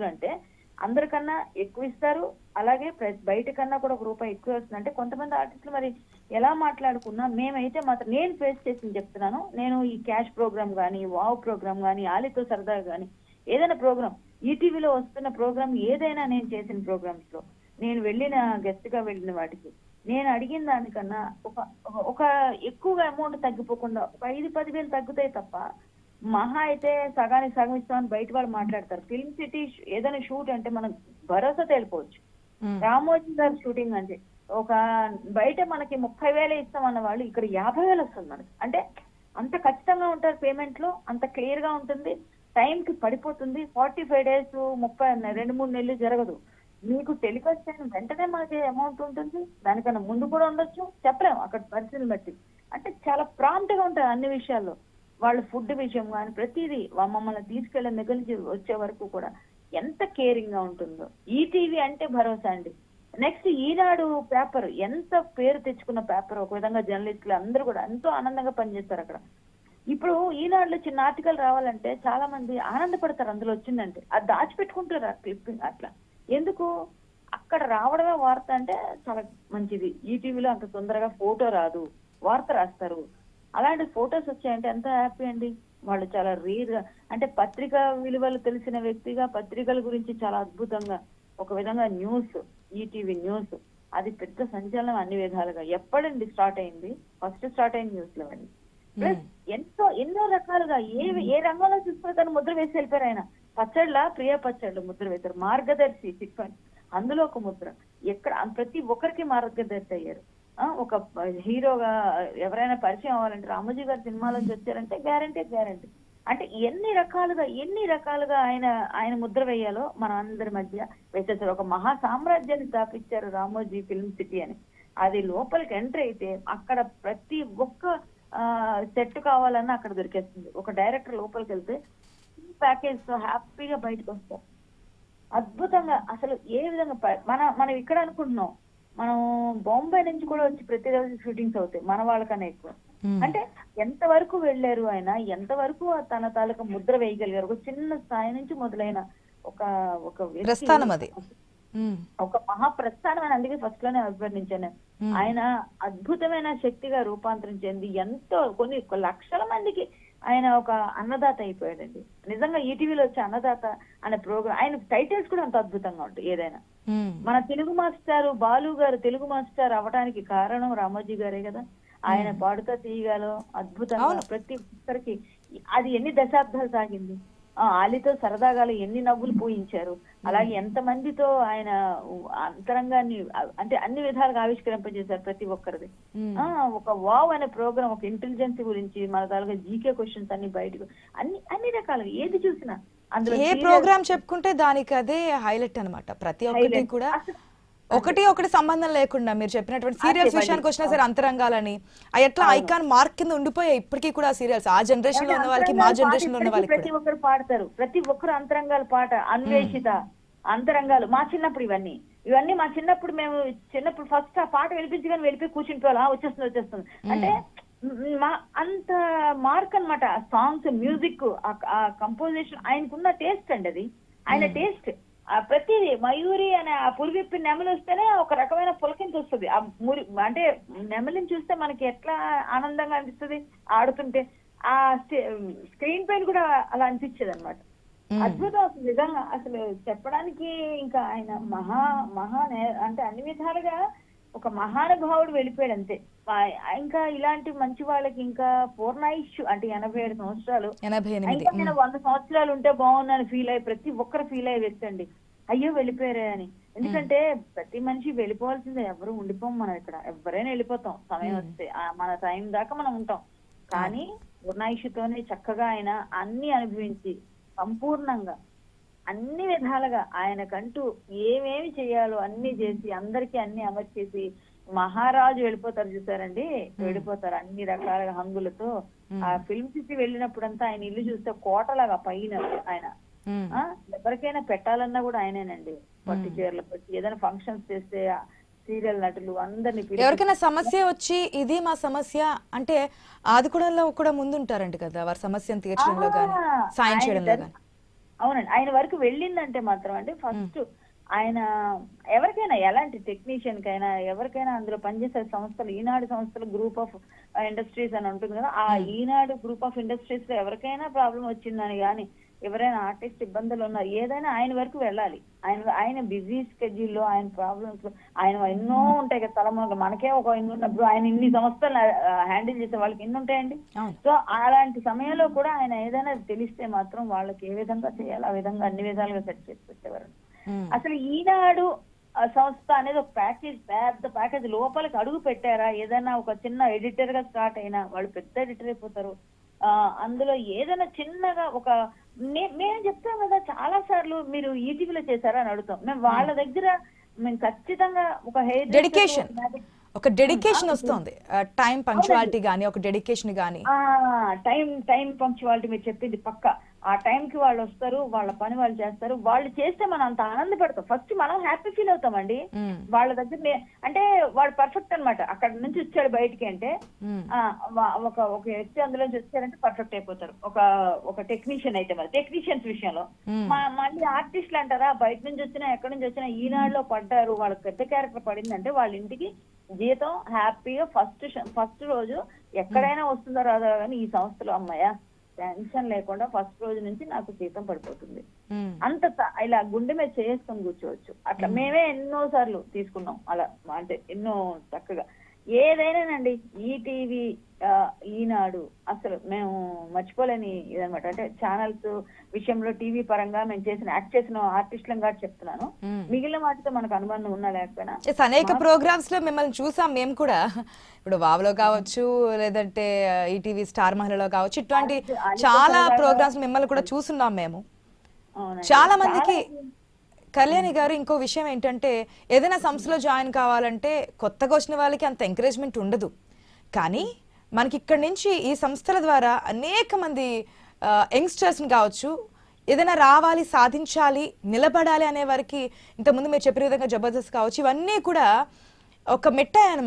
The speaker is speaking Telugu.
అంటే అందరికన్నా ఎక్కువ ఇస్తారు. అలాగే బయట కన్నా కూడా ₹1 ఎక్కువ వస్తుంది. అంటే కొంతమంది ఆర్టిస్టులు మరి ఎలా మాట్లాడుకున్నా మేమైతే మాత్రం నేను ఫేస్ చేసింది చెప్తున్నాను. నేను ఈ క్యాష్ ప్రోగ్రామ్ గానీ, వావ్ ప్రోగ్రామ్ గానీ, ఆలితో సరదా గానీ ఏదైనా ప్రోగ్రామ్ ఈటీవీలో వస్తున్న ప్రోగ్రామ్ ఏదైనా నేను చేసిన ప్రోగ్రామ్స్ లో నేను వెళ్ళిన గెస్ట్ గా వెళ్ళిన వాటికి నేను అడిగిన దానికన్నా ఒక ఒక ఎక్కువగా అమౌంట్ తగ్గిపోకుండా ఒక 5-10 వేలు తగ్గుతాయి తప్ప మహా అయితే సగానికి సగం ఇస్తామని బయట వాళ్ళు మాట్లాడతారు. ఫిల్మ్ సిటీ ఏదైనా షూట్ అంటే మనం భరోసా తేలిపోవచ్చు. రామోజీ గారి షూటింగ్ అంటే ఒక బయట మనకి 30,000 ఇస్తాం అన్న వాళ్ళు ఇక్కడ 50,000 వస్తుంది మనకి. అంటే అంత ఖచ్చితంగా ఉంటారు పేమెంట్ లో, అంత క్లియర్ గా ఉంటుంది, టైం కి పడిపోతుంది. 45 days 2-3 నెలలు జరగదు. మీకు టెలికాస్ట్ అయిన వెంటనే మనకి అమౌంట్ ఉంటుంది, దానికన్నా ముందు కూడా ఉండొచ్చు, చెప్పలేము అక్కడ పరిస్థితిని బట్టి. అంటే చాలా ప్రాంప్ట్ గా ఉంటారు అన్ని విషయాల్లో. వాళ్ళ ఫుడ్ విషయం కానీ ప్రతిదీ మమ్మల్ని తీసుకెళ్లిన దగ్గర నుంచి వచ్చే వరకు కూడా ఎంత కేరింగ్ గా ఉంటుందో. ఈటీవీ అంటే భరోసా అండి. నెక్స్ట్ ఈనాడు పేపర్ ఎంత పేరు తెచ్చుకున్న పేపర్. ఒక విధంగా జర్నలిస్టులు అందరూ కూడా ఎంతో ఆనందంగా పనిచేస్తారు అక్కడ. ఇప్పుడు ఈనాడులో చిన్న ఆర్టికల్ రావాలంటే చాలా మంది ఆనందపడతారు అందులో వచ్చిందంటే. అది దాచిపెట్టుకుంటారు ఆ క్లిప్పింగ్ అట్లా. ఎందుకు అక్కడ రావడమే వార్త అంటే చాలా మంచిది. ఈటీవీలో అంత తొందరగా ఫోటో రాదు, వార్త రాస్తారు. అలాంటి ఫొటోస్ వచ్చాయంటే ఎంత హ్యాపీ అండి. వాళ్ళు చాలా రేర్ గా అంటే పత్రికా విలువలు తెలిసిన వ్యక్తిగా పత్రికల గురించి చాలా అద్భుతంగా ఒక విధంగా న్యూస్, ఈటీవీ న్యూస్ అది పెద్ద సంచలనం అన్ని విధాలుగా. ఎప్పుడండి స్టార్ట్ అయింది? ఫస్ట్ స్టార్ట్ అయింది న్యూస్ లో అండి. ప్లస్ ఎన్నో రకాలుగా ఏ రంగంలో చూసుకుని తను ముద్ర వేసి వెళ్ళిపోయారు ఆయన. పచ్చళ్ళ ప్రియ పచ్చళ్ళు ముద్ర వేశారు, మార్గదర్శి చిట్ఫండ్ అందులో ఒక ముద్ర. ఎక్కడ ప్రతి ఒక్కరికి మార్గదర్శి అయ్యారు. ఒక హీరోగా ఎవరైనా పరిచయం అవ్వాలంటే రామోజీ గారి సినిమాలోంచి వచ్చారంటే గ్యారంటీ. అంటే ఎన్ని రకాలుగా ఆయన ముద్ర వేయాలో మనం అందరి మధ్య వేసేసారు. ఒక మహా సామ్రాజ్యాన్ని స్థాపించారు రామోజీ ఫిల్మ్ సిటీ అని. అది లోపలికి ఎంటర్ అయితే అక్కడ ప్రతి ఒక్క సెట్ కావాలన్నా అక్కడ దొరికేస్తుంది. ఒక డైరెక్టర్ లోపలికి వెళ్తే ప్యాకేజ్ తో హ్యాపీగా బయటకు వస్తారు. అద్భుతంగా అసలు ఏ విధంగా మనం ఇక్కడ అనుకుంటున్నాం, మనం బాంబే నుంచి కూడా వచ్చి ప్రతిరోజు షూటింగ్స్ అవుతాయి మన వాళ్ళకన్నా ఎక్కువ. అంటే ఎంత వరకు వెళ్ళారు ఆయన, ఎంత వరకు తన తాలూకా ముద్ర వేయగలిగారు. ఒక చిన్న స్థాయి నుంచి మొదలైన ఒక ప్రస్థానం అది, ఒక మహాప్రస్థానం అని అందుకే ఫస్ట్ లోనే అభివర్ణించాను. ఆయన అద్భుతమైన శక్తిగా రూపాంతరం చెంది ఎంతో కొన్ని లక్షల మందికి ఆయన ఒక అన్నదాత అయిపోయాడండి. నిజంగా ఈటీవీలో వచ్చే అన్నదాత అనే ప్రోగ్రామ్, ఆయన టైటిల్స్ కూడా అంత అద్భుతంగా ఉంటాయి. ఏదైనా మన తెలుగు మాస్టర్ బాలు గారు తెలుగు మాస్టర్ అవడానికి కారణం రామోజీ గారే కదా. ఆయన పాడుతా తీయగాలో అద్భుతంగా ప్రతి ఒక్కరికి అది ఎన్ని దశాబ్దాలు సాగింది. ఆలితో సరదాగాలు ఎన్ని నవ్వులు పూయించారు. అలాగే ఎంత మందితో ఆయన అంతరంగాన్ని అంటే అన్ని విధాలుగా ఆవిష్కరింపజేశారు ప్రతి ఒక్కరిది. ఒక వావ్ అనే ప్రోగ్రామ్, ఒక ఇంటెలిజెన్స్ గురించి మన తాలూకా జీకే క్వశ్చన్స్ అన్ని బయటకు అన్ని రకాలుగా ఏది చూసినా అందులో ఏ ప్రోగ్రామ్ చెప్పుకుంటే దానికి అదే హైలైట్ అన్నమాట. ప్రతి ఒక్కటి కూడా ఒకటి సంబంధం లేకుండా మీరు చెప్పినటువంటి సీరియల్స్ విషయానికి వచ్చినా సరే అంతరంగాలని ఎట్లా ఐకాన్ మార్క్ కింద ఉండిపోయాయి ఇప్పటికీ కూడా సీరియల్స్. ఆ జనరేషన్ లో ఉన్న వాళ్ళకి, మా జనరేషన్ లో ఉన్న వాళ్ళకి ప్రతి ఒక్కరు పాడతారు. ప్రతి ఒక్కరు అంతరంగాల పాట, అన్వేషిత అంతరంగాలు. మా చిన్నప్పుడు ఇవన్నీ మా చిన్నప్పుడు ఫస్ట్ ఆ పాట వినిపించగానే వెళ్ళిపోయి కూర్చుంటోలా వచ్చేస్తుంది. అంటే అంత మార్క్ అనమాట. సాంగ్స్, మ్యూజిక్, ఆ కంపోజిషన్, ఆయనకున్న టేస్ట్ అండి అది. ఆయన టేస్ట్ ప్రతిదీ మయూరి అనే ఆ పులివిప్పి నెమలి వస్తేనే ఒక రకమైన పులకింత వస్తుంది. ఆ అంటే నెమలిని చూస్తే మనకి ఎట్లా ఆనందంగా అనిపిస్తుంది ఆడుతుంటే, ఆ స్క్రీన్ పైన కూడా అలా అనిపించేది అనమాట. అద్భుతం అసలు నిజంగా. అసలు చెప్పడానికి ఇంకా ఆయన అంటే అన్ని విధాలుగా ఒక మహానుభావుడు వెళ్ళిపోయాడు అంతే. ఇంకా ఇలాంటి మంచి వాళ్ళకి ఇంకా పూర్ణాయుష్ అంటే 87 సంవత్సరాలు, ఇంకా నేను 100 సంవత్సరాలు ఉంటే బాగున్నాను ఫీల్ అయ్యి ప్రతి ఒక్కరు ఫీల్ అయ్యే వ్యక్తి అండి. అయ్యో వెళ్ళిపోయారే అని. ఎందుకంటే ప్రతి మనిషి వెళ్ళిపోవాల్సిందే, ఎవరు ఉండిపోం. మనం ఇక్కడ ఎవరైనా వెళ్ళిపోతాం సమయం వస్తే, మన టైం దాకా మనం ఉంటాం. కానీ పూర్ణాయుష్తోనే చక్కగా ఆయన అన్ని అనుభవించి సంపూర్ణంగా అన్ని విధాలుగా ఆయనకంటూ ఏమేమి చేయాలో అన్ని చేసి అందరికీ అన్ని అమర్చేసి మహారాజు వెళ్ళిపోతారు చూసారండి, వెళ్ళిపోతారు అన్ని రకాలుగా హంగులతో. ఆ ఫిల్మ్ సిటీ వెళ్ళినప్పుడంతా ఆయన ఇల్లు చూస్తే కోటలాగా పైన ఆయన ఎవరికైనా పెట్టాలన్నా కూడా ఆయనేనండి. పట్టు చీరలు పెట్టి ఏదైనా ఫంక్షన్స్ చేస్తే సీరియల్ నటులు అందరినీ ఎవరికైనా సమస్య వచ్చి ఇది మా సమస్య అంటే ఆదుకోవడంలో కూడా ముందుంటారంట కదా, వారి సమస్యను తీర్చడంలో గానీ సాయం చేయడంలో గానీ. అవునండి. ఆయన వరకు వెళ్ళిందంటే మాత్రం అండి ఫస్ట్ ఆయన ఎవరికైనా ఎలాంటి టెక్నీషియన్ కైనా ఎవరికైనా అందులో పనిచేసే సంస్థలు ఈనాడు సంస్థలు గ్రూప్ ఆఫ్ ఇండస్ట్రీస్ అని ఉంటుంది కదా, ఆ ఈనాడు గ్రూప్ ఆఫ్ ఇండస్ట్రీస్ లో ఎవరికైనా ప్రాబ్లం వచ్చిందని కానీ ఎవరైనా ఆర్టిస్ట్ ఇబ్బందులు ఉన్నారు ఏదైనా ఆయన వరకు వెళ్ళాలి. ఆయన బిజీ స్కెడ్యూల్లో ఆయన ప్రాబ్లమ్స్ ఆయన ఎన్నో ఉంటాయి కదా తలమునగా, మనకే ఒక ఇన్ని ఉన్నప్పుడు ఆయన ఇన్ని సంస్థలు హ్యాండిల్ చేసే వాళ్ళకి ఎన్ని ఉంటాయండి. సో అలాంటి సమయంలో కూడా ఆయన ఏదైనా తెలిస్తే మాత్రం వాళ్ళకి ఏ విధంగా చేయాలి ఆ విధంగా అన్ని విధాలుగా సెట్ చేసి పెట్టేవారు. అసలు ఈనాడు సంస్థ అనేది ఒక ప్యాకేజ్, పెద్ద ప్యాకేజ్ లోపలికి అడుగు పెట్టారా, ఏదైనా ఒక చిన్న ఎడిటర్ గా స్టార్ట్ అయినా వాళ్ళు పెద్ద ఎడిటర్ అయిపోతారు. అందులో ఏదైనా చిన్నగా ఒక మేము చెప్తాం కదా చాలా సార్లు మీరు ఈటీవీలో చేశారా అని అడుగుతాం. మేము వాళ్ళ దగ్గర మేము ఖచ్చితంగా ఒక హెయిర్ డెడికేషన్, ఒక డెడికేషన్ వస్తుంది, టైం పంక్చువాలిటీ గానీ ఒక డెడికేషన్ గానీ. టైం పంక్చువాలిటీ మీరు చెప్పింది పక్క. ఆ టైం కి వాళ్ళు వస్తారు, వాళ్ళ పని వాళ్ళు చేస్తారు. వాళ్ళు చేస్తే మనం అంత ఆనందపడతాం, ఫస్ట్ మనం హ్యాపీ ఫీల్ అవుతామండి. వాళ్ళ దగ్గర అంటే వాడు పర్ఫెక్ట్ అనమాట. అక్కడ నుంచి వచ్చాడు బయటికి అంటే ఒక వ్యక్తి అందులోంచి వచ్చారంటే పర్ఫెక్ట్ అయిపోతారు. ఒక టెక్నీషియన్ అయితే మరి టెక్నీషియన్స్ విషయంలో మళ్ళీ ఆర్టిస్టులు అంటారా బయట నుంచి వచ్చినా ఎక్కడి నుంచి వచ్చినా ఈనాడులో పడ్డారు, వాళ్ళకి పెద్ద క్యారెక్టర్ పడిందంటే వాళ్ళ ఇంటికి జీతం హ్యాపీగా ఫస్ట్ రోజు ఎక్కడైనా వస్తుందో రాదో కానీ ఈ సంస్థలో అమ్మాయ టెన్షన్ లేకుండా ఫస్ట్ రోజు నుంచి నాకు జీతం పడిపోతుంది. అంత ఇలా గుండె మీద చేసుకొని కూర్చోవచ్చు. అట్లా మేమే ఎన్నో సార్లు తీసుకున్నాం అలా, అంటే ఎన్నో చక్కగా. ఏదైనానండి ఈటీవీ ఈనాడు అసలు మేము మర్చిపోలేని ఇదనమాట. అంటే ఛానల్స్ విషయంలో టీవీ పరంగా మేము యాక్ట్ చేసిన ఆర్టిస్టులను కాబట్టి చెప్తున్నాను. మిగిలిన వాటితో మనకు అనుబంధం ఉన్నా లేకపోయినా అనేక ప్రోగ్రామ్స్ లో మిమ్మల్ని చూసాం మేము కూడా. ఇప్పుడు వావ్లో కావచ్చు, లేదంటే ఈటీవీ స్టార్ మహిళలో కావచ్చు, ఇట్లాంటి చాలా ప్రోగ్రామ్స్ మిమ్మల్ని కూడా చూస్తున్నాం మేము. చాలా మందికి కళ్యాణి గారు ఇంకో విషయం ఏంటంటే ఏదైనా సంస్థలో జాయిన్ కావాలంటే కొత్తగా వచ్చిన వాళ్ళకి అంత ఎంకరేజ్మెంట్ ఉండదు. కానీ మనకి ఇక్కడ నుంచి ఈ సంస్థల ద్వారా అనేక మంది యంగ్స్టర్స్ని కావచ్చు, ఏదైనా రావాలి, సాధించాలి, నిలబడాలి అనే వారికి ఇంతకుముందు మీరు చెప్పిన విధంగా జబర్దస్త్ కావచ్చు, ఇవన్నీ కూడా ఒక మెట్టాయి అన్నమాట.